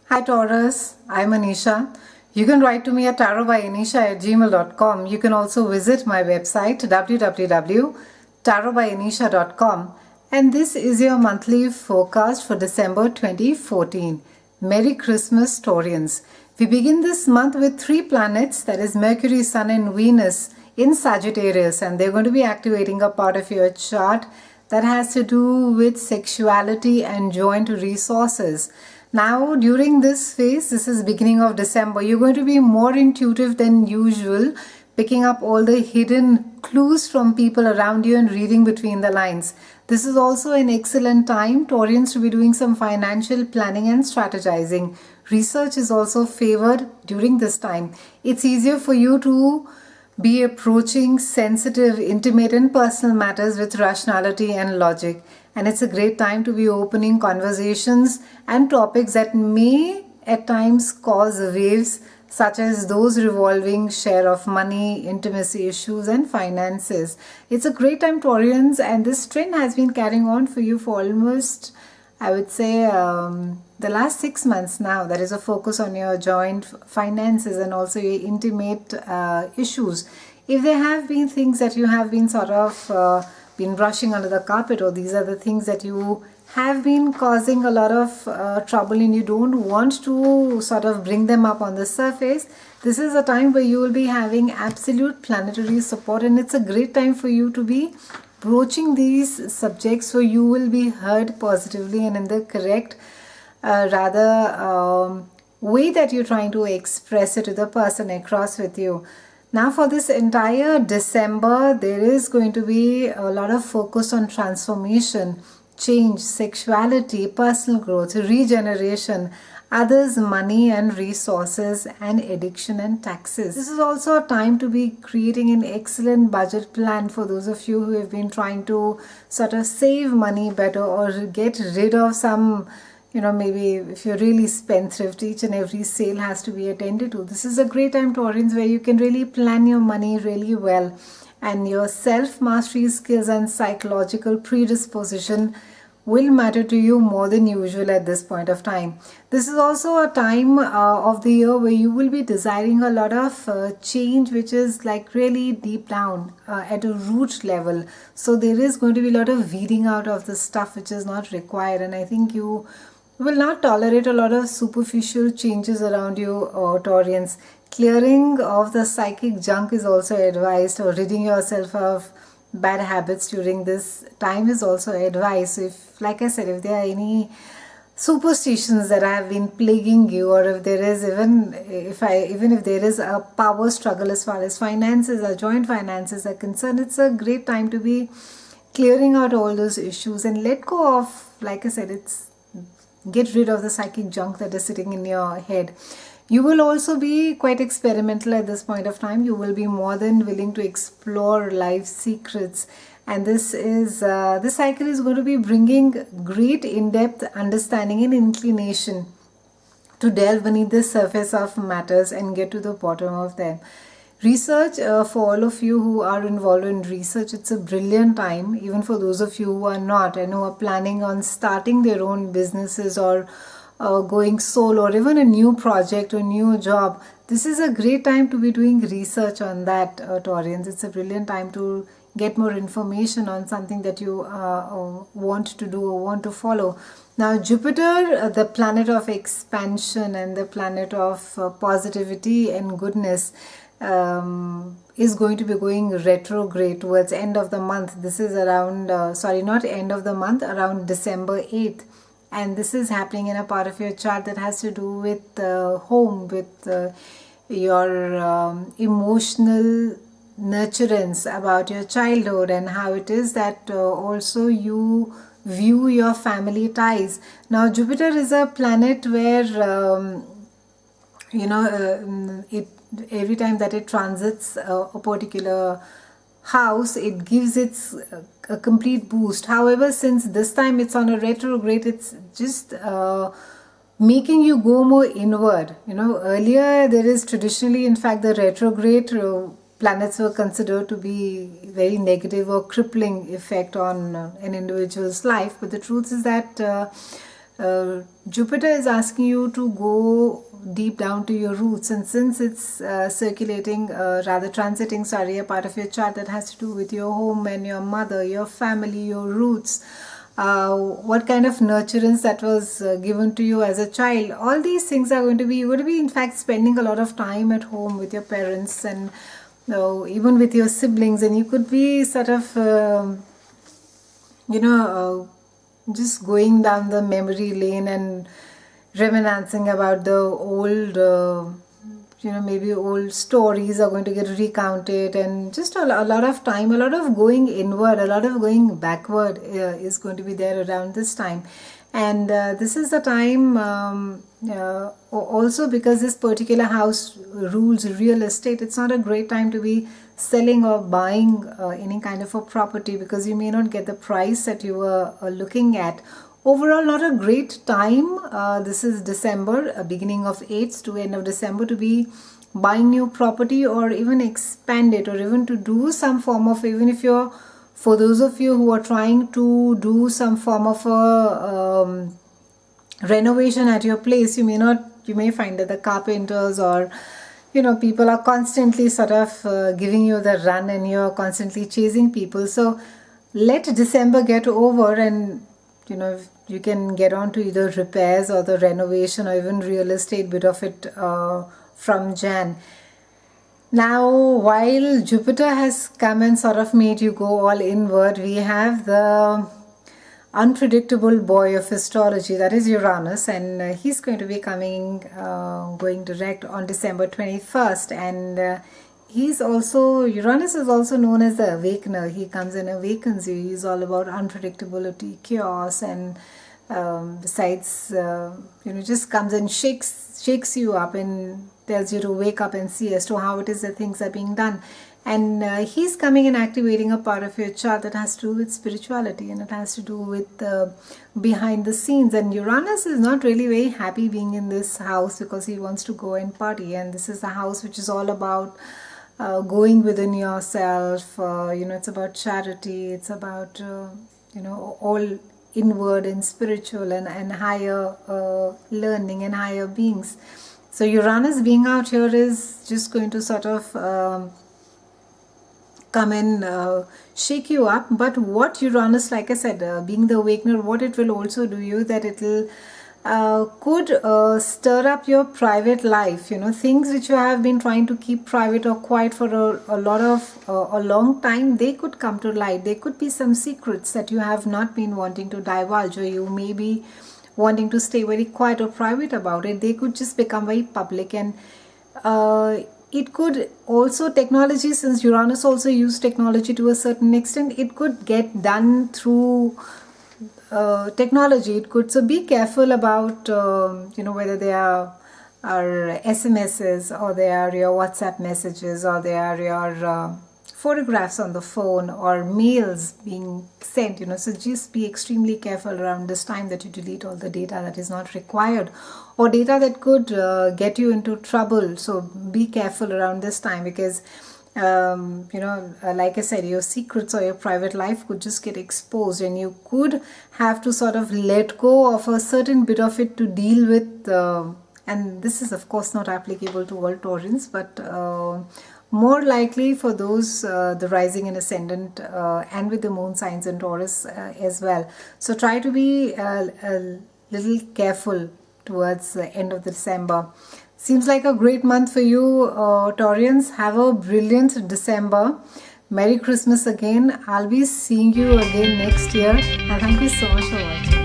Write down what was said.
Hi Taurus, I'm Anisha. You can write to me at tarotbyanisha@gmail.com. You can also visit my website www.tarotbyanisha.com. And this is your monthly forecast for December 2014. Merry Christmas, Taurians. We begin this month with 3 planets, that is Mercury, Sun and Venus in Sagittarius, and they're going to be activating a part of your chart that has to do with sexuality and joint resources. Now during this phase, this is beginning of December, you're going to be more intuitive than usual, picking up all the hidden clues from people around you and reading between the lines. This is also an excellent time, Taurians, to be doing some financial planning and strategizing. Research is also favored during this time. It's easier for you to be approaching sensitive, intimate and personal matters with rationality and logic. And it's a great time to be opening conversations and topics that may at times cause waves, such as those revolving share of money, intimacy issues and finances. It's a great time, Taurians, and this trend has been carrying on for you for almost, I would say, the last 6 months now. There is a focus on your joint finances and also your intimate issues. If there have been things that you have been sort of been brushing under the carpet, or these are the things that you have been causing a lot of trouble and you don't want to sort of bring them up on the surface, this is a time where you will be having absolute planetary support, and it's a great time for you to be broaching these subjects, so you will be heard positively and in the correct way that you're trying to express it to the person across with you. Now for this entire December, there is going to be a lot of focus on transformation, change, sexuality, personal growth, regeneration, others, money and resources, and addiction and taxes. This is also a time to be creating an excellent budget plan for those of you who have been trying to sort of save money better or get rid of some, maybe if you're really spendthrift, each and every sale has to be attended to. This is a great time, Taurians, where you can really plan your money really well, and your self-mastery skills and psychological predisposition will matter to you more than usual at this point of time. This is also a time of the year where you will be desiring a lot of change, which is like really deep down at a root level. So there is going to be a lot of weeding out of the stuff which is not required, and I think you will not tolerate a lot of superficial changes around you, Taurians. Clearing of the psychic junk is also advised, or ridding yourself of bad habits during this time is also advised. If, like I said, if there are any superstitions that have been plaguing you, or if there is even if there is a power struggle as far as finances or joint finances are concerned, it's a great time to be clearing out all those issues and let go of, like I said, get rid of the psychic junk that is sitting in your head. You will also be quite experimental at this point of time. You will be more than willing to explore life's secrets, and this cycle is going to be bringing great in-depth understanding and inclination to delve beneath the surface of matters and get to the bottom of them. Research, for all of you who are involved in research, it's a brilliant time. Even for those of you who are not and who are planning on starting their own businesses or going solo, or even a new project or new job, this is a great time to be doing research on that, Taurians. It's a brilliant time to get more information on something that you want to do or want to follow. Now Jupiter, the planet of expansion and the planet of positivity and goodness, is going to be going retrograde towards end of the month. This is around not end of the month, around December 8th, and this is happening in a part of your chart that has to do with home, with your emotional nurturance about your childhood, and how it is that also you view your family ties. Now Jupiter is a planet where every time that it transits a particular house, it gives a complete boost. However, since this time it's on a retrograde, it's just making you go more inward. Earlier there is traditionally, in fact, the retrograde planets were considered to be very negative or crippling effect on an individual's life, but the truth is that Jupiter is asking you to go deep down to your roots, and since it's transiting, a part of your chart that has to do with your home and your mother, your family, your roots, what kind of nurturance that was given to you as a child. All these things are going to be, you're going to be in fact spending a lot of time at home with your parents and even with your siblings, and you could be sort of just going down the memory lane and reminiscing about the old maybe old stories are going to get recounted, and just a lot of time, a lot of going inward, a lot of going backward is going to be there around this time. And this is the time also because this particular house rules real estate. It's not a great time to be selling or buying any kind of a property, because you may not get the price that you were looking at. Overall, not a great time. This is December, beginning of 8th to end of December, to be buying new property or even expand it, or even to do some form of, even if you're, for those of you who are trying to do some form of a renovation at your place, you may find that the carpenters or people are constantly sort of giving you the run, and you're constantly chasing people. So let December get over, and you can get on to either repairs or the renovation or even real estate bit of it from Jan. Now, while Jupiter has come and sort of made you go all inward, we have the unpredictable boy of astrology, that is Uranus, and he's going to be going direct on December 21st. And Uranus is also known as the awakener. He comes and awakens you. He's all about unpredictability, chaos, and besides, just comes and shakes you up and tells you to wake up and see as to how it is that things are being done. And he's coming and activating a part of your chart that has to do with spirituality, and it has to do with behind the scenes. And Uranus is not really very happy being in this house, because he wants to go and party. And this is the house which is all about going within yourself. It's about charity. It's about all inward and spiritual and higher learning and higher beings. So Uranus being out here is just going to sort of come and shake you up. But what Uranus, like I said, being the awakener, what it will also do you, that it will could stir up your private life, things which you have been trying to keep private or quiet for a long time. They could come to light. There could be some secrets that you have not been wanting to divulge, or you may be wanting to stay very quiet or private about it. They could just become very public. And it could also, technology, since Uranus also used technology to a certain extent, it could get done through technology. It could, so be careful about whether they are SMSs, or they are your WhatsApp messages, or they are your photographs on the phone, or mails being sent. So just be extremely careful around this time, that you delete all the data that is not required, or data that could get you into trouble. So be careful around this time, because like I said, your secrets or your private life could just get exposed, and you could have to sort of let go of a certain bit of it to deal with. And this is of course not applicable to all Taurans, but more likely for those the rising and ascendant and with the moon signs in Taurus as well. So try to be a little careful towards the end of December. Seems like a great month for you, Taurians. Have a brilliant December. Merry Christmas again. I'll be seeing you again next year, and thank you so much for watching.